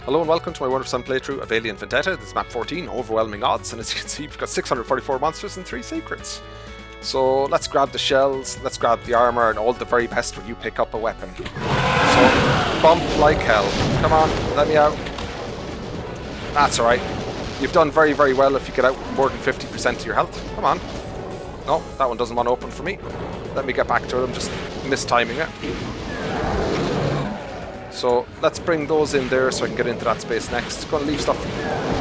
Hello and welcome to my 100% playthrough of Alien Vendetta. This is map 14, overwhelming odds, and as you can see we've got 644 monsters and 3 secrets. So let's grab the shells, let's grab the armour and all the very best when you pick up a weapon. So, bump like hell. Come on, let me out. That's alright. You've done very, very well if you get out more than 50% of your health. Come on. No, that one doesn't want to open for me. Let me get back to it, I'm just mistiming it. So let's bring those in there so I can get into that space next. Going to leave stuff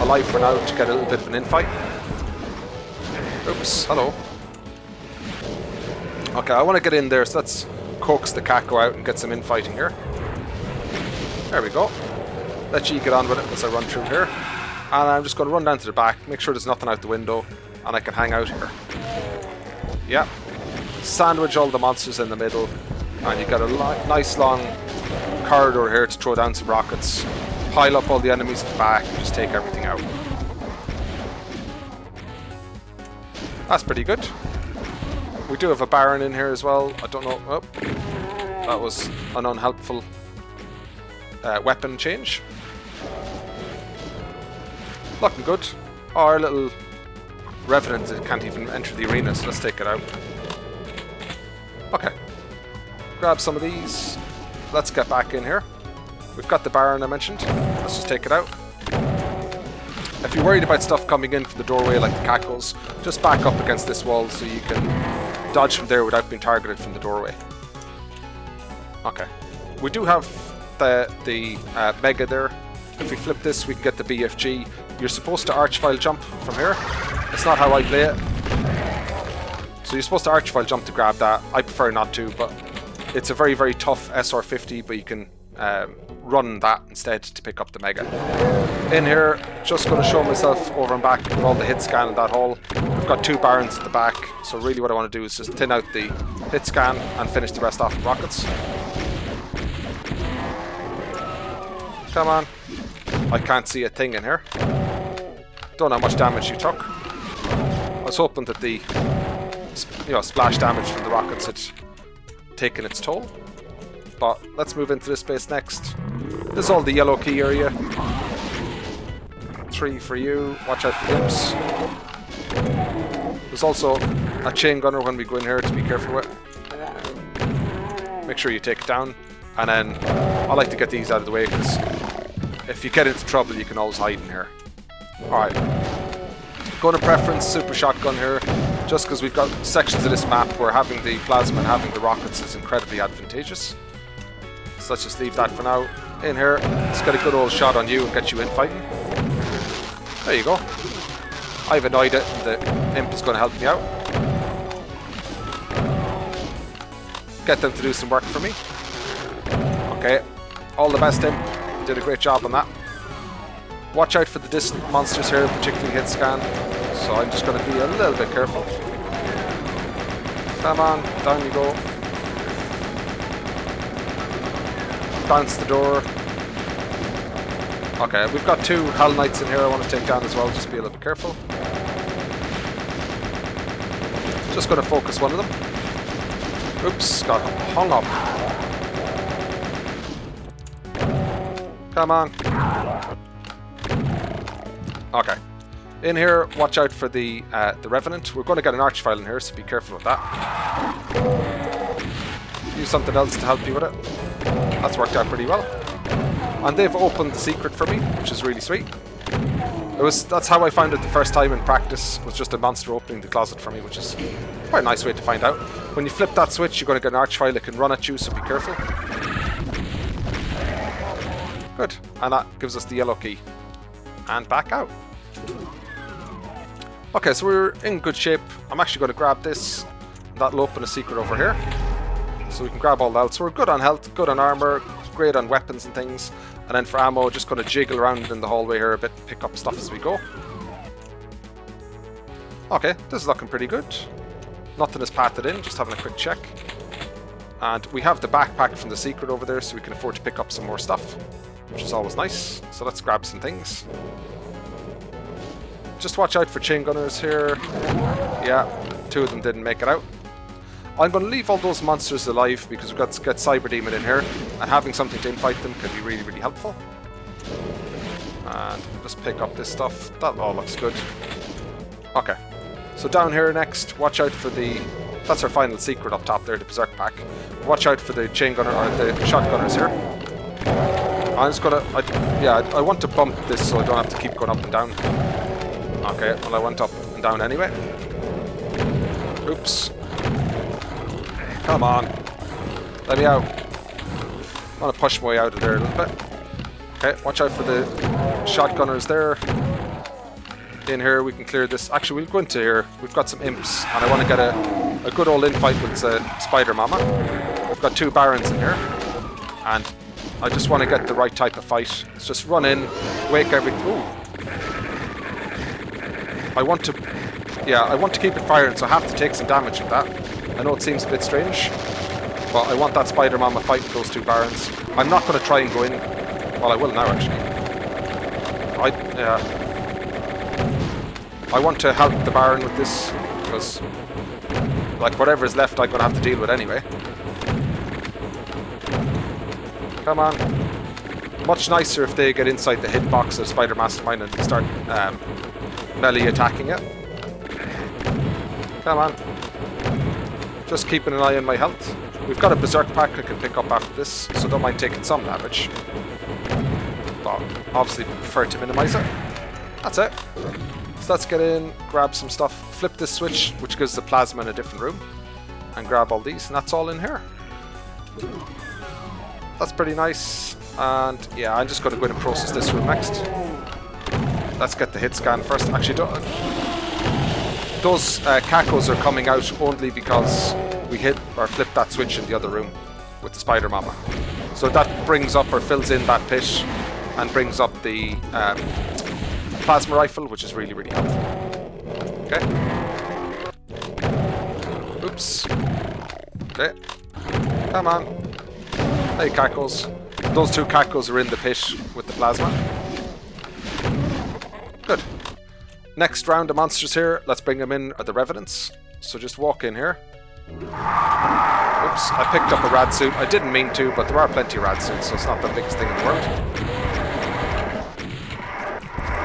alive for now to get a little bit of an infight. Oops, hello. Okay, I want to get in there, so let's coax the Kako out and get some infighting here. There we go. Let you get on with it as I run through here. And I'm just going to run down to the back, make sure there's nothing out the window, and I can hang out here. Yeah. Sandwich all the monsters in the middle, and you got a nice long corridor here to throw down some rockets, pile up all the enemies at the back, and just take everything out. That's pretty good. We do have a Baron in here as well. I don't know. Oh, that was an unhelpful weapon change. Looking good. Oh, our little Revenant can't even enter the arena, so let's take it out. Okay. Grab some of these. Let's get back in here. We've got the Baron I mentioned. Let's just take it out. If you're worried about stuff coming in from the doorway like the Kakos, just back up against this wall so you can dodge from there without being targeted from the doorway. Okay. We do have the Mega there. If we flip this, we can get the BFG. You're supposed to arch-file jump from here. It's not how I play it. So you're supposed to arch-file jump to grab that. I prefer not to, but it's a very, very tough SR50, but you can run that instead to pick up the Mega. In here, just going to show myself over and back with all the hit scan in that hall. We've got 2 Barons at the back, so really what I want to do is just thin out the hit scan and finish the rest off with rockets. Come on. I can't see a thing in here. Don't know how much damage you took. I was hoping that the splash damage from the rockets had taken its toll. But let's move into this space next. This is all the yellow key area. 3 for you. Watch out for imps. There's also a chain gunner when we go in here to be careful with. Make sure you take it down. And then I like to get these out of the way because if you get into trouble you can always hide in here. Alright. Going to preference super shotgun here. Just because we've got sections of this map where having the plasma and having the rockets is incredibly advantageous. So let's just leave that for now. In here, let's get a good old shot on you and get you in fighting. There you go. I've annoyed it, the imp is going to help me out. Get them to do some work for me. Okay, all the best imp. You did a great job on that. Watch out for the distant monsters here, particularly hit scan. So I'm just going to be a little bit careful. Come on, down you go. Bounce the door. Okay, we've got 2 Hell Knights in here I want to take down as well, just be a little bit careful. Just going to focus one of them. Oops, got hung up. Come on. Okay. In here, watch out for the Revenant. We're going to get an arch file in here, so be careful with that. Use something else to help you with it. That's worked out pretty well. And they've opened the secret for me, which is really sweet. That's how I found it the first time in practice, was just a monster opening the closet for me, which is quite a nice way to find out. When you flip that switch, you're going to get an arch file that can run at you, so be careful. Good. And that gives us the yellow key. And back out. Okay, so we're in good shape. I'm actually going to grab this. That'll open a secret over here. So we can grab all that. So we're good on health, good on armor, great on weapons and things. And then for ammo, just going to jiggle around in the hallway here a bit, pick up stuff as we go. Okay, this is looking pretty good. Nothing is pathed in, just having a quick check. And we have the backpack from the secret over there, so we can afford to pick up some more stuff, which is always nice. So let's grab some things. Just watch out for chain gunners here. Yeah, 2 of them didn't make it out. I'm going to leave all those monsters alive because we've got to get Cyber Demon in here, and having something to infight them can be really, really helpful. And just pick up this stuff. That all looks good. Okay. So down here next, watch out for the... That's our final secret up top there, the Berserk Pack. Watch out for the chain gunner, or the shotgunners here. I'm just gonna... I want to bump this so I don't have to keep going up and down. Okay, well I went up and down anyway. Oops. Come on. Let me out. I want to push my way out of there a little bit. Okay, watch out for the shotgunners there. In here we can clear this. Actually, we'll go into here. We've got some imps, and I want to get a good old infight with Spider Mama. We've got 2 barons in here, and I just want to get the right type of fight. Let's just run in, wake everything. Ooh. I want to keep it firing, so I have to take some damage with that. I know it seems a bit strange, but I want that Spider Mama fight with those 2 barons. I'm not going to try and go in. Well, I will now, actually. I want to help the Baron with this, because, like, whatever is left I'm going to have to deal with anyway. Come on. Much nicer if they get inside the hitbox of Spider Mastermind and start melee attacking it. Come on. Just keeping an eye on my health. We've got a Berserk Pack I can pick up after this, so don't mind taking some damage. But obviously prefer to minimize it. That's it. So let's get in, grab some stuff, flip this switch, which gives the plasma in a different room, and grab all these, and that's all in here. That's pretty nice. And yeah, I'm just going to go in and process this room next. Let's get the hit scan first. Actually, those cacos are coming out only because we hit or flipped that switch in the other room with the Spider Mama. So that brings up or fills in that pit and brings up the plasma rifle, which is really, really helpful. Okay. Oops. Okay. Come on. Hey, cacos. Those 2 cacos are in the pit with the plasma. Good. Next round of monsters here. Let's bring them in, are the Revenants. So just walk in here. Oops, I picked up a rad suit. I didn't mean to, but there are plenty of rad suits, so it's not the biggest thing in the world.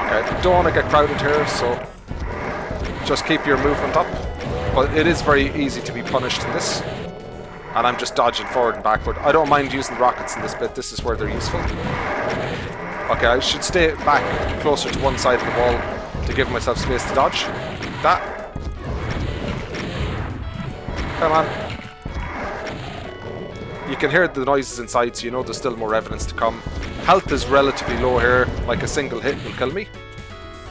Okay, don't want to get crowded here, so just keep your movement up. But it is very easy to be punished in this. And I'm just dodging forward and backward. I don't mind using rockets in this bit, this is where they're useful. Okay, I should stay back closer to one side of the wall to give myself space to dodge. That. Come on. You can hear the noises inside, so you know there's still more Revenants to come. Health is relatively low here, like a single hit will kill me.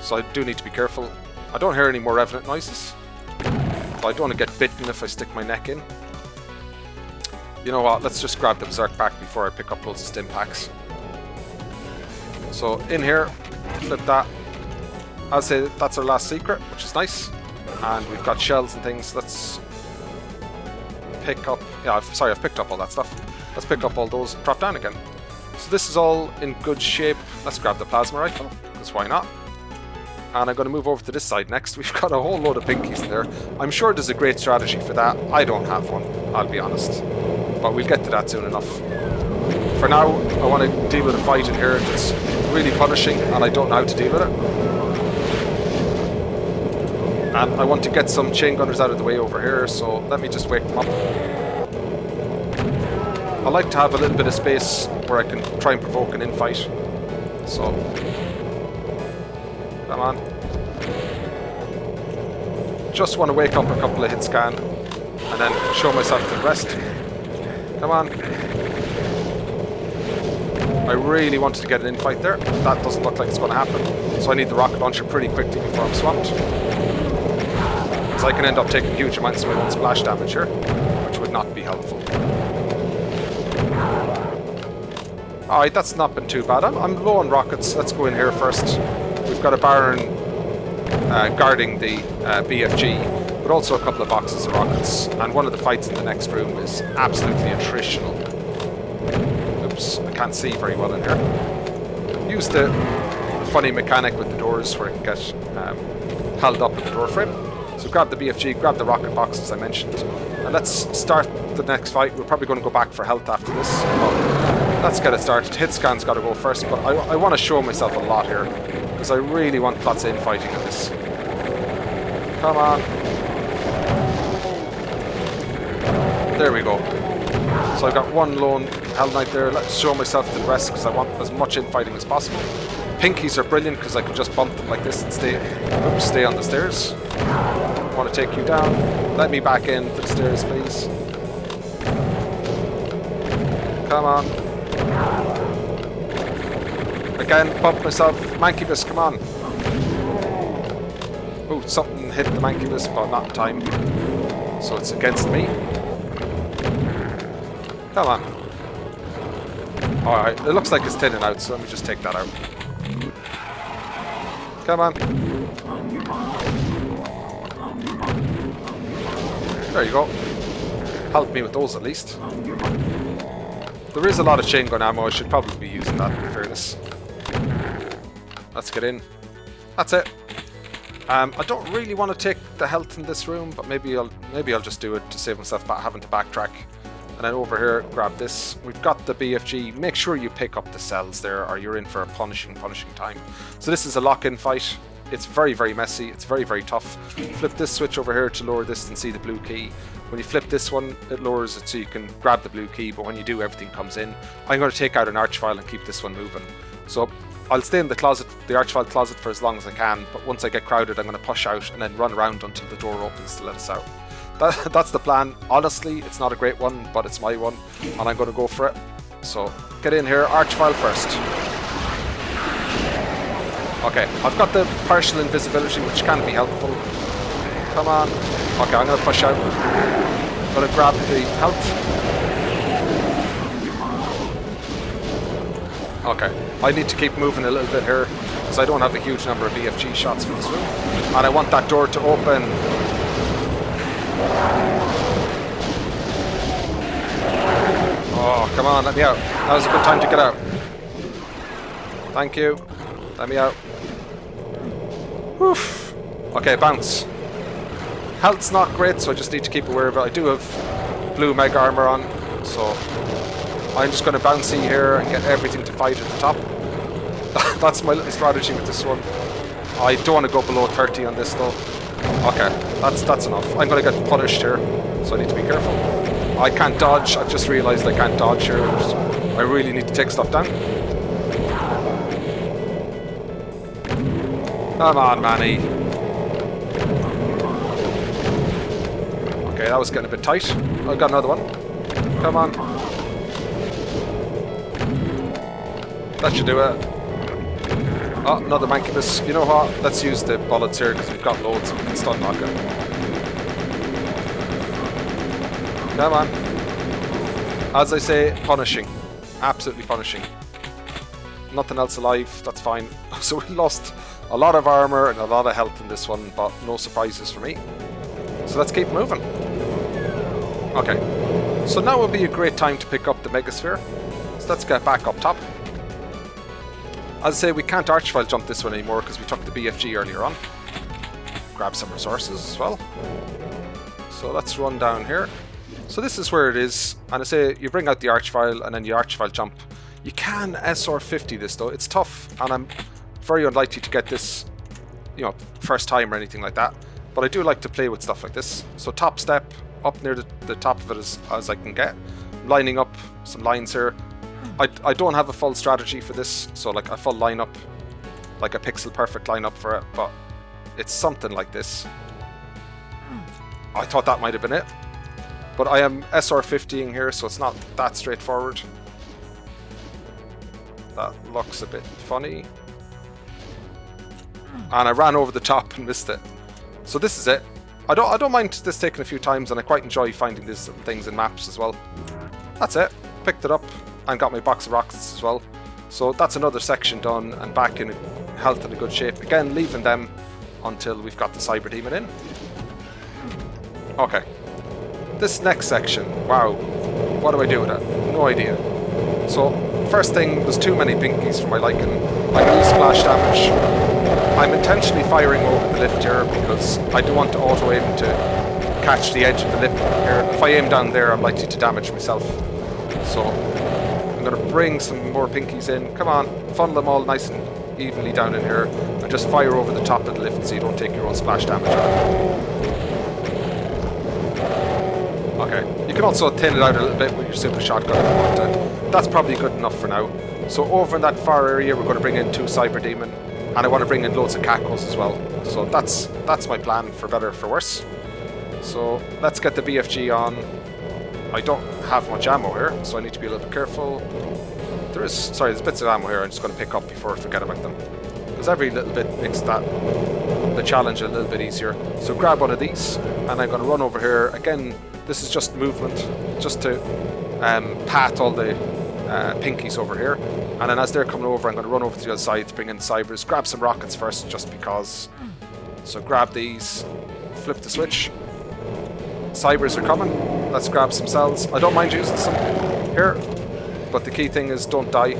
So I do need to be careful. I don't hear any more Revenant noises. But I don't want to get bitten if I stick my neck in. You know what, let's just grab the Berserk Pack before I pick up loads of stim packs. So in here, flip that. I'll say that's our last secret, which is nice. And we've got shells and things. Let's pick up... Yeah, I've picked up all that stuff. Let's pick up all those and drop down again. So this is all in good shape. Let's grab the plasma rifle, because why not? And I'm going to move over to this side next. We've got a whole load of pinkies in there. I'm sure there's a great strategy for that. I don't have one, I'll be honest. But we'll get to that soon enough. For now, I want to deal with a fight in here that's really punishing, and I don't know how to deal with it. And I want to get some chain gunners out of the way over here, so let me just wake them up. I like to have a little bit of space where I can try and provoke an infight. So, come on. Just want to wake up a couple of hit scan, and then show myself to the rest. Come on. I really wanted to get an infight there. That doesn't look like it's going to happen. So I need the rocket launcher pretty quickly before I'm swamped. So I can end up taking huge amounts of my own splash damage here, which would not be helpful. Alright, that's not been too bad. I'm low on rockets. Let's go in here first. We've got a Baron guarding the BFG, but also a couple of boxes of rockets. And one of the fights in the next room is absolutely attritional. Oops, I can't see very well in here. Use the funny mechanic with the doors where it can get held up in the door frame. So grab the BFG, grab the rocket box as I mentioned, and let's start the next fight. We're probably going to go back for health after this. But Let's get it started. Hit scan's got to go first, but I want to show myself a lot here because I really want lots of infighting in this. Come on. There we go. So I've got one lone Hell Knight there. Let's show myself to the rest because I want as much infighting as possible. Pinkies are brilliant because I can just bump them like this and stay on the stairs. I want to take you down. Let me back in to the stairs, please. Come on. Again, bump myself. Mancubus, come on. Oh, something hit the Mancubus, but not in time. So it's against me. Come on. Alright, it looks like it's thinning out, so let me just take that out. Come on. There you go. Help me with those at least. There is a lot of chain gun ammo. I should probably be using that in fairness. Let's get in. That's it. I don't really want to take the health in this room, but maybe I'll just do it to save myself having to backtrack. And then over here, grab this. We've got the BFG. Make sure you pick up the cells there, or you're in for a punishing time. So this is a lock-in fight. It's very, very messy. It's very, very tough. Flip this switch over here to lower this and see the blue key. When you flip this one, it lowers it so you can grab the blue key, but when you do, everything comes in. I'm going to take out an archvile and keep this one moving. So I'll stay in the closet, the archvile closet, for as long as I can, but once I get crowded, I'm going to push out and then run around until the door opens to let us out. That's the plan. Honestly, it's not a great one, but it's my one, and I'm going to go for it. So get in here, archvile first. Okay, I've got the partial invisibility, which can be helpful. Come on. Okay, I'm going to push out. I'm going to grab the health. Okay, I need to keep moving a little bit here, because I don't have a huge number of BFG shots for this room. And I want that door to open. Oh, come on, let me out. Now's a good time to get out. Thank you. Let me out. Woof. Okay, bounce. Health's not great, so I just need to keep aware of it. I do have blue mega armor on, so I'm just going to bouncy here and get everything to fight at the top. That's my little strategy with this one. I don't want to go below 30 on this though. Okay, that's enough. I'm going to get punished here, so I need to be careful. I can't dodge. I've just realised I can't dodge here. I really need to take stuff down. Come on, Manny. Okay, that was getting a bit tight. I've got another one. Come on. That should do it. Oh, another Mancubus. You know what? Let's use the bullets here because we've got loads. We can stun knock it. Come on. As I say, punishing. Absolutely punishing. Nothing else alive. That's fine. So we lost a lot of armor and a lot of health in this one, but no surprises for me. So let's keep moving. Okay. So now would be a great time to pick up the Megasphere. So let's get back up top. As I say, we can't archvile jump this one anymore because we took the BFG earlier on. Grab some resources as well. So let's run down here. So this is where it is, and I say you bring out the archvile and then you archvile jump. You can SR50 this though. It's tough, and I'm very unlikely to get this, you know, first time or anything like that. But I do like to play with stuff like this. So top step up near the top of it as I can get. Lining up some lines here. I don't have a full strategy for this, so like a full lineup, like a pixel perfect lineup for it, but it's something like this. I thought that might have been it, but I am SR50ing here, so it's not that straightforward. That looks a bit funny, and I ran over the top and missed it. So this is it. I don't mind this taking a few times, and I quite enjoy finding these things in maps as well. That's it. Picked it up and got my box of rockets as well. So that's another section done and back in health in a good shape. Again, leaving them until we've got the Cyber Demon in. Okay. This next section, wow. What do I do with it? No idea. So, first thing, there's too many pinkies for my liking. I can use splash damage. I'm intentionally firing over the lift here because I do want to auto-aim to catch the edge of the lip here. If I aim down there, I'm likely to damage myself. So I'm going to bring some more pinkies in. Come on, funnel them all nice and evenly down in here, and just fire over the top of the lift so you don't take your own splash damage on it. Okay, you can also thin it out a little bit with your super shotgun if you want to. That's probably good enough for now. So over in that far area, we're going to bring in 2 Cyber Demon, and I want to bring in loads of Cackles as well. So that's my plan, for better or for worse. So let's get the BFG on. I don't have much ammo here, so I need to be a little bit careful. There's bits of ammo here I'm just going to pick up before I forget about them, because every little bit makes the challenge a little bit easier. So grab one of these, and I'm going to run over here. Again, this is just movement, just to pat all the pinkies over here. And then as they're coming over, I'm going to run over to the other side to bring in cybers. Grab some rockets first, just because. So grab these, flip the switch. Cybers are coming. Let's grab some cells. I don't mind using some here, but the key thing is don't die.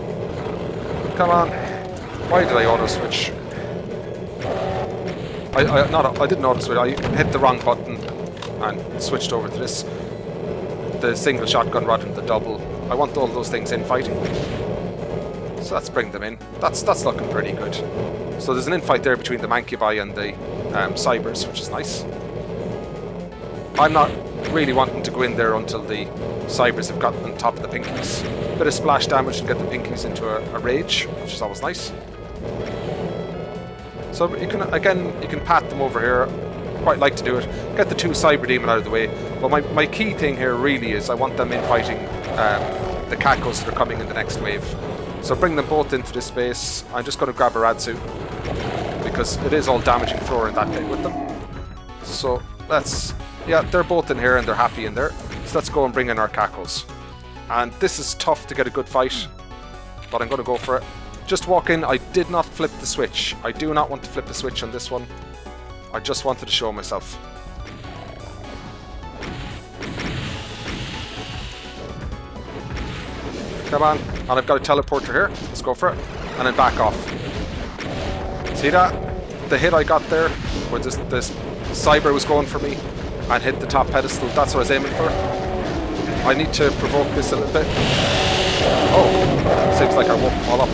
Come on. Why did I auto switch? I didn't auto switch. I hit the wrong button and switched over to this, the single shotgun rather than the double. I want all those things in fighting. So let's bring them in. That's looking pretty good. So there's an infight there between the Mancubi and the Cybers, which is nice. I'm not really wanting to go in there until the Cybers have gotten on top of the pinkies. Bit of splash damage and get the pinkies into a rage, which is always nice. So you can pat them over here. Quite like to do it. Get the 2 Cyber Demon out of the way. But my key thing here really is I want them in fighting the Cackles that are coming in the next wave. So bring them both into this space. I'm just going to grab a rad suit, because it is all damaging floor in that bit with them. So yeah, they're both in here and they're happy in there. So let's go and bring in our Cackles. And this is tough to get a good fight, but I'm going to go for it. Just walk in. I did not flip the switch. I do not want to flip the switch on this one. I just wanted to show myself. Come on. And I've got a teleporter here. Let's go for it. And then back off. See that? The hit I got there, where this Cyber was going for me and hit the top pedestal. That's what I was aiming for. I need to provoke this a little bit. Oh, seems like I woke them all up.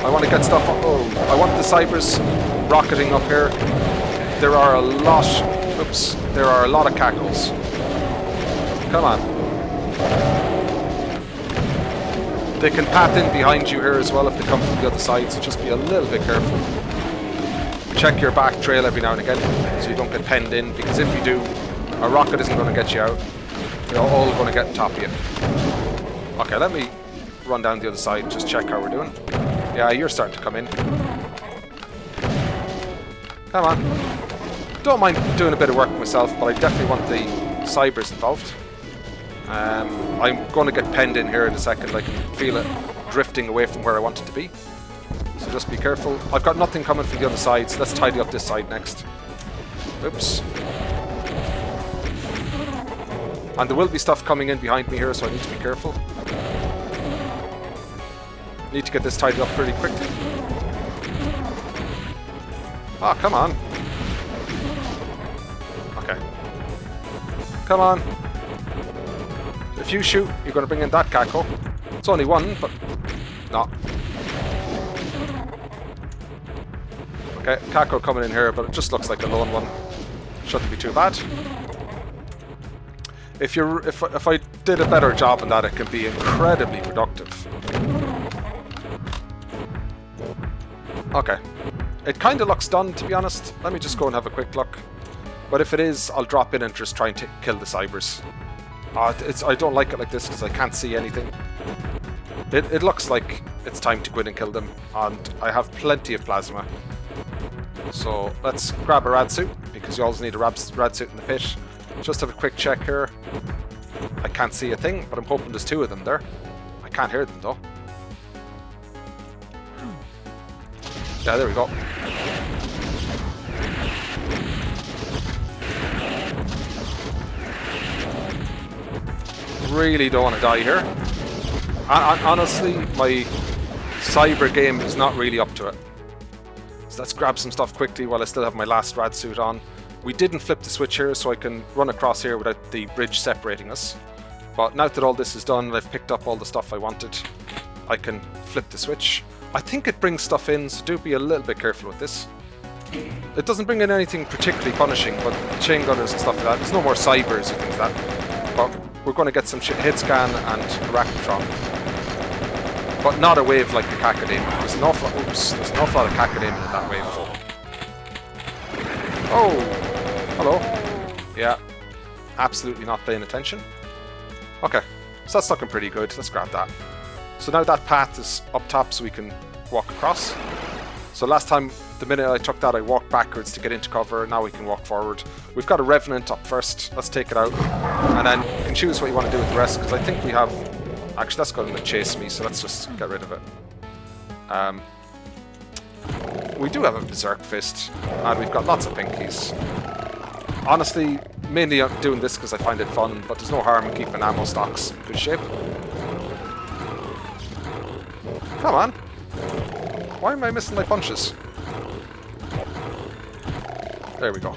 I want to get stuff up. Oh, I want the Cybers rocketing up here. There are a lot. Oops. There are a lot of Cackles. Come on. They can pat in behind you here as well if they come from the other side, so just be a little bit careful. Check your back trail every now and again so you don't get penned in, because if you do, a rocket isn't going to get you out. They're all going to get on top of you. Okay, let me run down the other side and just check how we're doing. Yeah, you're starting to come in. Come on. Don't mind doing a bit of work myself, but I definitely want the Cybers involved. I'm going to get penned in here in a second. I can feel it drifting away from where I want it to be. So just be careful. I've got nothing coming from the other side, so let's tidy up this side next. Oops. And there will be stuff coming in behind me here, so I need to be careful. Need to get this tidied up pretty quickly. Ah, come on. Okay. Come on. If you shoot, you're going to bring in that Cackle. It's only one, but... no. Okay, Cackle coming in here, but it just looks like a lone one. Shouldn't be too bad. If I did a better job on that, it can be incredibly productive. Okay. It kind of looks done, to be honest. Let me just go and have a quick look. But if it is, I'll drop in and just try and kill the Cybers. I don't like it like this because I can't see anything. It looks like it's time to go in and kill them, and I have plenty of plasma. So let's grab a rad suit, because you always need a rad suit in the pit. Just have a quick check here. I can't see a thing, but I'm hoping there's 2 of them there. I can't hear them though. Yeah, there we go. Really don't want to die here. Honestly, my Cyber game is not really up to it. So let's grab some stuff quickly while I still have my last rad suit on. We didn't flip the switch here, so I can run across here without the bridge separating us. But now that all this is done and I've picked up all the stuff I wanted, I can flip the switch. I think it brings stuff in, so do be a little bit careful with this. It doesn't bring in anything particularly punishing, but chain gunners and stuff like that. There's no more cybers and things like that. But we're going to get some hit scan and Arachnotron. But not a wave like the Cacodemon. There's an awful lot of Cacodemon in that wave. Oh! Hello. Yeah. Absolutely not paying attention. Okay. So that's looking pretty good. Let's grab that. So now that path is up top so we can walk across. So last time, the minute I took that, I walked backwards to get into cover. Now we can walk forward. We've got a Revenant up first. Let's take it out. And then you can choose what you want to do with the rest, because I think we have... Actually, that's going to chase me, so let's just get rid of it. We do have a Berserk Fist, and we've got lots of pinkies. Honestly, mainly I'm doing this because I find it fun, but there's no harm in keeping ammo stocks in good shape. Come on. Why am I missing my punches? There we go.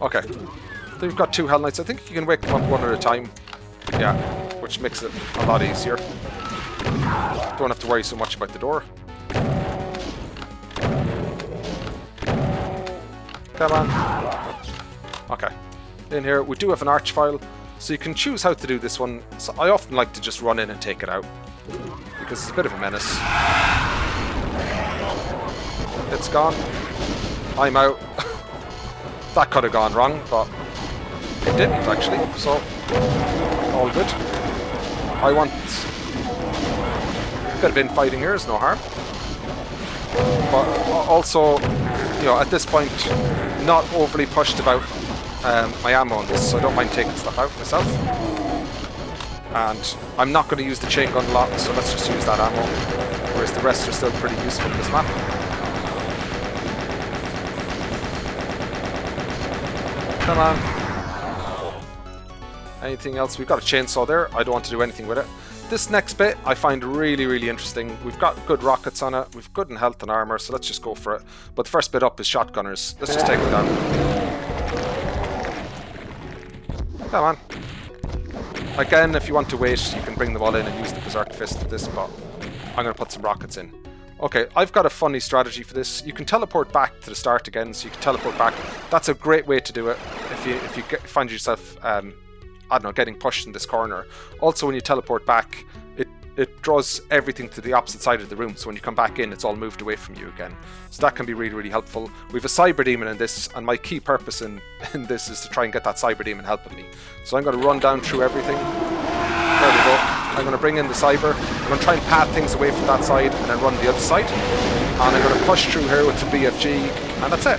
Okay. Then we've got 2 Hell Knights. I think you can wake them up one at a time. Yeah, which makes it a lot easier. Don't have to worry so much about the door. Come on. Okay. In here, we do have an Archvile, so you can choose how to do this one. So I often like to just run in and take it out, because it's a bit of a menace. It's gone. I'm out. That could have gone wrong, but it didn't actually, so all good. I want a bit of infighting here, is no harm. But also, you know, at this point, not overly pushed about my ammo on this, so I don't mind taking stuff out myself. And I'm not going to use the chain gun a lot, so let's just use that ammo. Whereas the rest are still pretty useful in this map. Come on. Anything else? We've got a chainsaw there. I don't want to do anything with it. This next bit I find really, really interesting. We've got good rockets on it. We've good in health and armor, so let's just go for it. But the first bit up is shotgunners. Let's just take them down. Come on. Again, if you want to wait, you can bring them all in and use the Berserk Fist for this, but I'm going to put some rockets in. Okay, I've got a funny strategy for this. You can teleport back to the start again, so you can teleport back. That's a great way to do it if you find yourself, I don't know, getting pushed in this corner. Also, when you teleport back, it draws everything to the opposite side of the room, so when you come back in, it's all moved away from you again. So that can be really, really helpful. We have a Cyber Demon in this, and my key purpose in this is to try and get that Cyber Demon helping me. So I'm going to run down through everything. There we go. I'm going to bring in the Cyber. I'm going to try and path things away from that side, and then run the other side. And I'm going to push through here with the BFG, and that's it.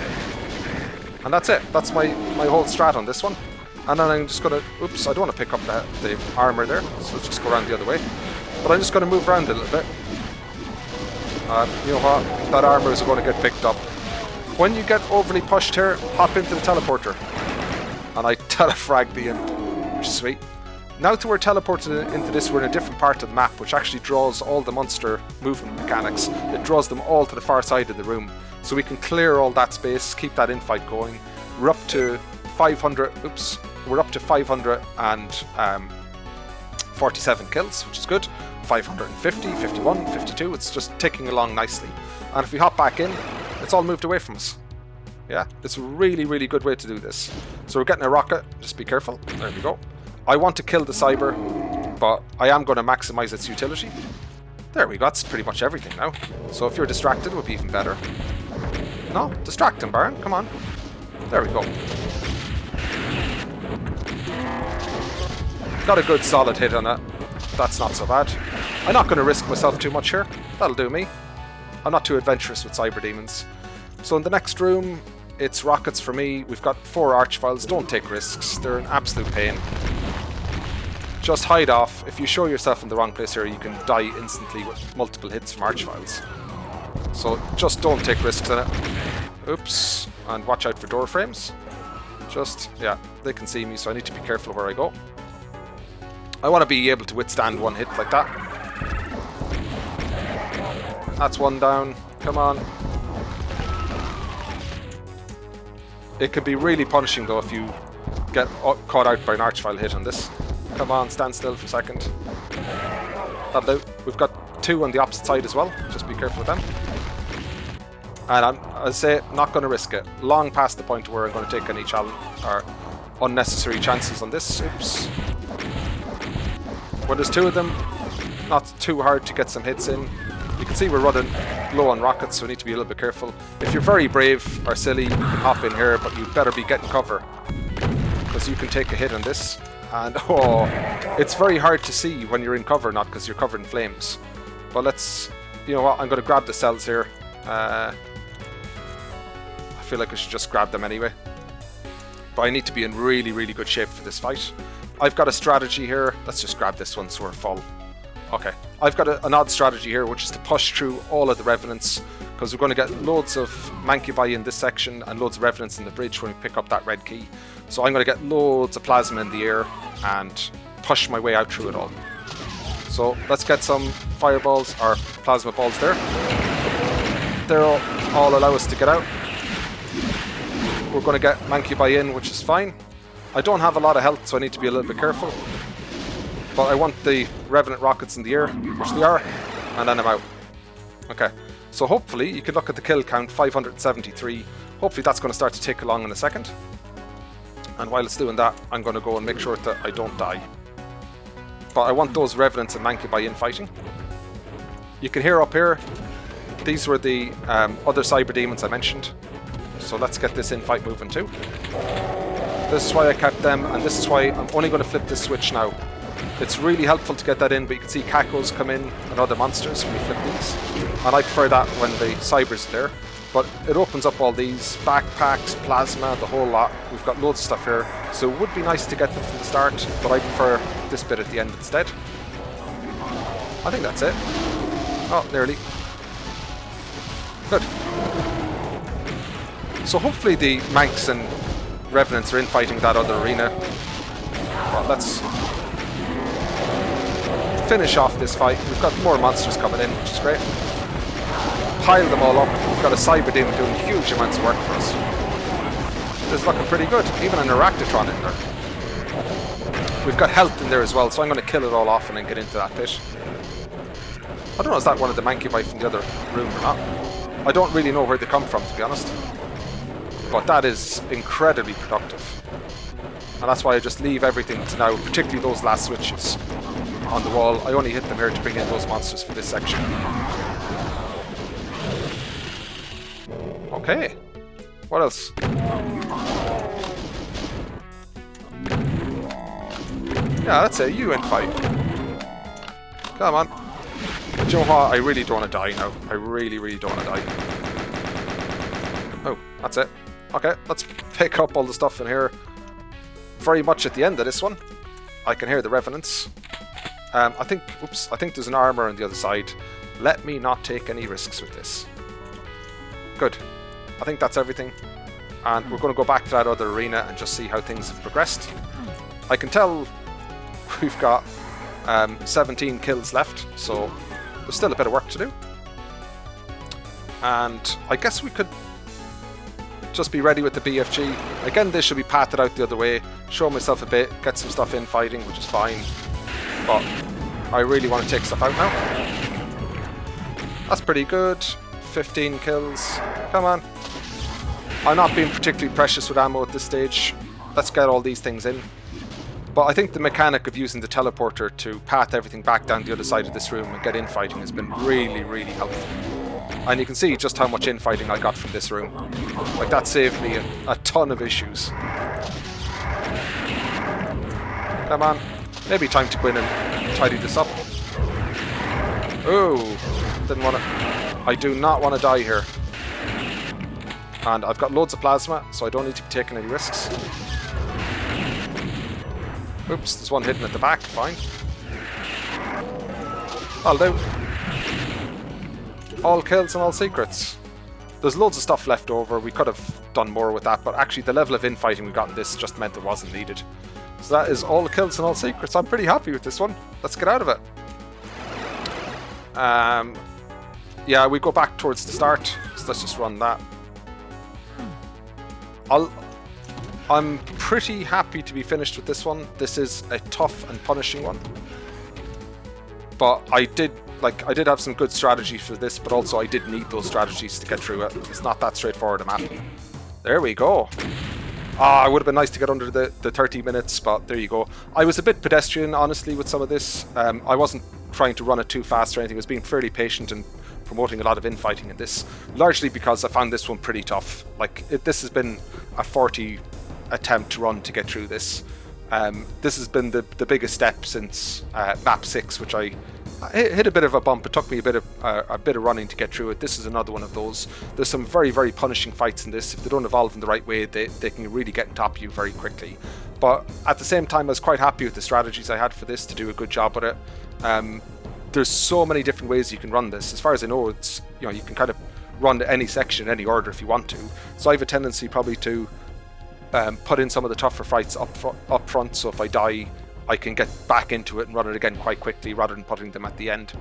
And that's it. That's my whole strat on this one. And then I'm just going to... Oops, I don't want to pick up the armor there, so let's just go around the other way. But I'm just going to move around a little bit. You know what? That armor is going to get picked up. When you get overly pushed here, hop into the teleporter. And I telefrag the imp, which is sweet. Now that we're teleported into this, we're in a different part of the map, which actually draws all the monster movement mechanics. It draws them all to the far side of the room. So we can clear all that space, keep that infight going. We're up to 500... Oops. We're up to 547 kills, which is good. 550, 51, 52, it's just ticking along nicely. And if we hop back in, it's all moved away from us. Yeah, it's a really, really good way to do this. So we're getting a rocket, just be careful. There we go. I want to kill the Cyber, but I am going to maximize its utility. There we go, that's pretty much everything now. So if you're distracted, it would be even better. No, distract him, Baron, come on. There we go. Got a good solid hit on it. That's not so bad. I'm not going to risk myself too much here. That'll do me. I'm not too adventurous with Cyber Demons. So in the next room, it's rockets for me. We've got 4 Archviles. Don't take risks. They're an absolute pain. Just hide off. If you show yourself in the wrong place here, you can die instantly with multiple hits from Archviles. So just don't take risks in it. Oops. And watch out for door frames. Just, yeah, they can see me, so I need to be careful where I go. I want to be able to withstand one hit like that. That's one down. Come on. It can be really punishing though if you get caught out by an Archvile hit on this. Come on, stand still for a second. That'll do. We've got 2 on the opposite side as well. Just be careful with them. And I'll say, not going to risk it. Long past the point where I'm going to take any challenge or unnecessary chances on this. Oops. When there's 2 of them, not too hard to get some hits in. You can see we're running low on rockets, so we need to be a little bit careful. If you're very brave or silly, you can hop in here, but you better be getting cover, because you can take a hit on this. And oh, it's very hard to see when you're in cover, not because you're covered in flames. But let's, you know what, I'm going to grab the cells here. I feel like I should just grab them anyway. But I need to be in really, really good shape for this fight. I've got a strategy here. Let's just grab this one so we're full. Okay, I've got an odd strategy here, which is to push through all of the Revenants, because we're going to get loads of Mancubi in this section and loads of Revenants in the bridge when we pick up that red key. So I'm going to get loads of plasma in the air and push my way out through it all. So let's get some fireballs or plasma balls there. They'll all allow us to get out. We're going to get Mancubi in, which is fine. I don't have a lot of health, so I need to be a little bit careful. But I want the Revenant rockets in the air, which they are, and then I'm out. Okay, so hopefully you can look at the kill count, 573. Hopefully that's going to start to tick along in a second. And while it's doing that, I'm going to go and make sure that I don't die. But I want those Revenants and Mancubi in fighting. You can hear up here, these were the other Cyber Demons I mentioned. So let's get this in-fight moving too. This is why I kept them, and this is why I'm only going to flip this switch now. It's really helpful to get that in, but you can see Cacos come in and other monsters when you flip these. And I prefer that when the Cyber's are there. But it opens up all these backpacks, plasma, the whole lot. We've got loads of stuff here. So it would be nice to get them from the start, but I prefer this bit at the end instead. I think that's it. Oh, nearly. Good. So hopefully the Mancs and Revenants are infighting that other arena. Well, let's finish off this fight. We've got more monsters coming in, which is great. Pile them all up. We've got a Cyber Demon doing huge amounts of work for us. This is looking pretty good. Even an Arachnotron in there. We've got health in there as well, so I'm going to kill it all off and then get into that pit. I don't know, is that one of the Mancubi from the other room or not? I don't really know where they come from, to be honest. But that is incredibly productive. And that's why I just leave everything to now, particularly those last switches on the wall. I only hit them here to bring in those monsters for this section. Okay. What else? Yeah, that's it. You fight. Come on. But you know what? I really don't want to die now. I really, really don't want to die. Oh, that's it. Okay, let's pick up all the stuff in here. Very much at the end of this one. I can hear the Revenants. I think there's an armor on the other side. Let me not take any risks with this. Good. I think that's everything. And we're going to go back to that other arena and just see how things have progressed. I can tell we've got 17 kills left, so there's still a bit of work to do. And I guess we could just be ready with the BFG. Again, this should be patted out the other way, show myself a bit, get some stuff in fighting, which is fine. But I really want to take stuff out now. That's pretty good. 15 kills. Come on. I'm not being particularly precious with ammo at this stage. Let's get all these things in. But I think the mechanic of using the teleporter to path everything back down the other side of this room and get infighting has been really, really helpful. And you can see just how much infighting I got from this room. Like, that saved me a ton of issues. Come on. Maybe time to go in and tidy this up. Oh, didn't want to... I do not want to die here. And I've got loads of plasma, so I don't need to be taking any risks. Oops, there's one hidden at the back, fine. I'll do. All kills and all secrets. There's loads of stuff left over. We could have done more with that, but actually the level of infighting we got in this just meant it wasn't needed. So that is all kills and all secrets. I'm pretty happy with this one. Let's get out of it. Yeah, we go back towards the start, so let's just run that. I'm pretty happy to be finished with this one. This is a tough and punishing one. But I did have some good strategies for this, but also I did need those strategies to get through it. It's not that straightforward a map. There we go. Ah, it would have been nice to get under the 30 minutes, but there you go. I was a bit pedestrian, honestly, with some of this. I wasn't trying to run it too fast or anything. I was being fairly patient and promoting a lot of infighting in this, largely because I found this one pretty tough. This has been a 40 attempt to run to get through this. This has been the biggest step since Map 6, which I hit a bit of a bump. It took me a bit of running to get through it. This is another one of those. There's some very, very punishing fights in this. If they don't evolve in the right way, they can really get on top of you very quickly. But at the same time, I was quite happy with the strategies I had for this to do a good job with it. There's so many different ways you can run this. As far as I know, it's, you know, you can kind of run any section in any order if you want to. So I have a tendency probably to put in some of the tougher fights up front, so if I die, I can get back into it and run it again quite quickly rather than putting them at the end.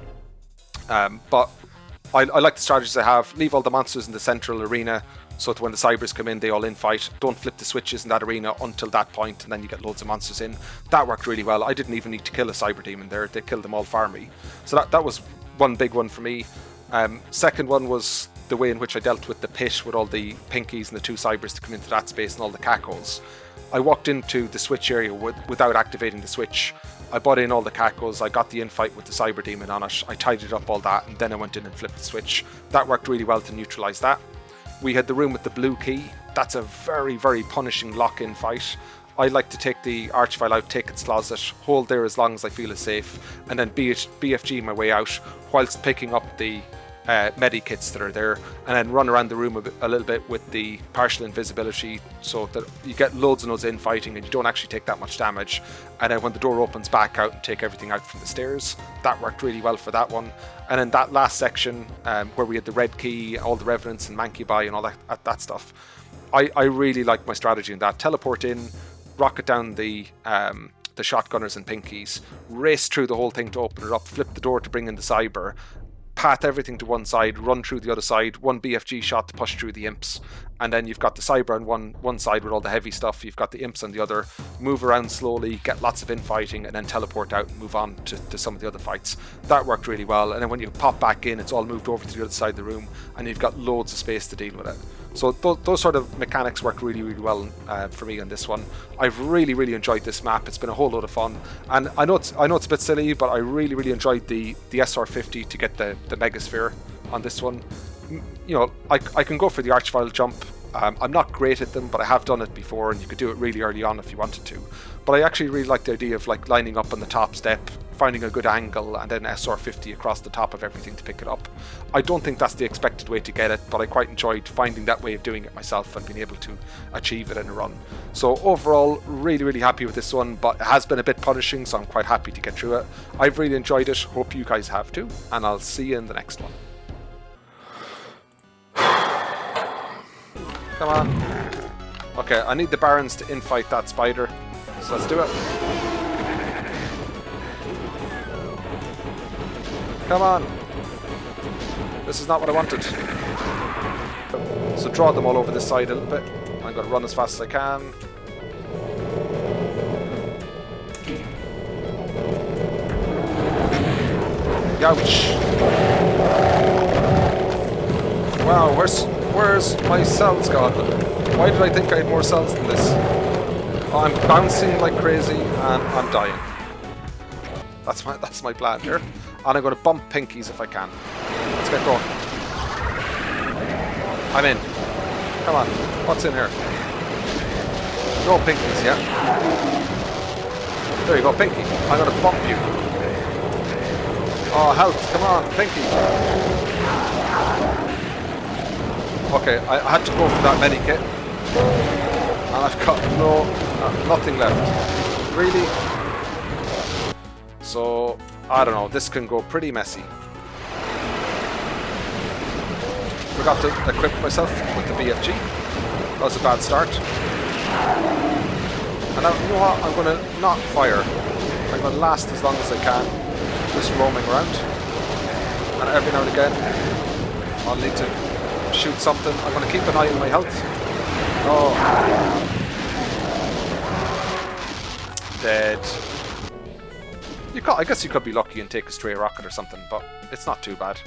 But I like the strategies I have. Leave all the monsters in the central arena so that when the cybers come in, they all infight. Don't flip the switches in that arena until that point, and then you get loads of monsters in. That worked really well. I didn't even need to kill a cyber demon there. They killed them all for me. So that was one big one for me. Second one was the way in which I dealt with the pit with all the pinkies and the two cybers to come into that space and all the cacos. I walked into the switch area without activating the switch. I bought in all the cacos, I got the infight with the cyber demon on it, I tidied up all that, and then I went in and flipped the switch. That worked really well to neutralise that. We had the room with the blue key. That's a very, very punishing lock-in fight. I like to take the archvile out, take its closet, hold there as long as I feel is safe, and then BFG my way out whilst picking up the medi kits that are there, and then run around the room a little bit with the partial invisibility so that you get loads and loads of infighting and you don't actually take that much damage. And then when the door opens, back out and take everything out from the stairs. That worked really well for that one. And then that last section where we had the red key, all the revenants and mancubi and all that stuff, I really like my strategy in that. Teleport in, rocket down the shotgunners and pinkies, race through the whole thing to open it up, flip the door to bring in the cyber, path everything to one side, run through the other side, one BFG shot to push through the imps, and then you've got the cyber on one side with all the heavy stuff, you've got the imps on the other, move around slowly, get lots of infighting, and then teleport out and move on to some of the other fights. That worked really well, and then when you pop back in, it's all moved over to the other side of the room, and you've got loads of space to deal with it. So those sort of mechanics worked really, really well for me on this one. I've really, really enjoyed this map. It's been a whole load of fun, and I know it's a bit silly, but I really, really enjoyed the SR50 to get the Megasphere on this one. You know, I can go for the archvile jump. I'm not great at them, but I have done it before, and you could do it really early on if you wanted to. But I actually really like the idea of like lining up on the top step, finding a good angle, and then SR50 across the top of everything to pick it up. I don't think that's the expected way to get it, but I quite enjoyed finding that way of doing it myself and being able to achieve it in a run. So overall, really, really happy with this one, but it has been a bit punishing, so I'm quite happy to get through it. I've really enjoyed it, hope you guys have too, and I'll see you in the next one. Come on. Okay, I need the Barons to infight that spider, so let's do it. Come on. This is not what I wanted. So draw them all over this side a little bit. I'm going to run as fast as I can. Ouch. Wow, where's my cells gone? Why did I think I had more cells than this? Oh, I'm bouncing like crazy and I'm dying. That's my plan here. And I'm going to bump pinkies if I can. Let's get going. I'm in. Come on. What's in here? No pinkies yet. There you go, pinky. I'm going to bump you. Oh, health. Come on, pinky. Okay, I had to go for that medikit. And I've got nothing left. Really? So, I don't know, this can go pretty messy. Forgot to equip myself with the BFG. That was a bad start. And now, you know what, I'm going to not fire. I'm going to last as long as I can, just roaming around. And every now and again, I'll need to shoot something. I'm going to keep an eye on my health. Oh. Dead. I guess you could be lucky and take a stray rocket or something, but it's not too bad.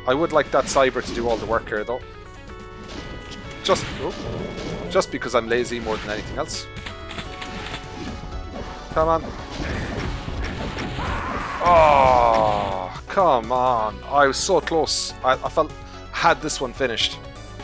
I would like that cyber to do all the work here, though. Just because I'm lazy more than anything else. Come on. Oh, come on. I was so close. I felt I had this one finished.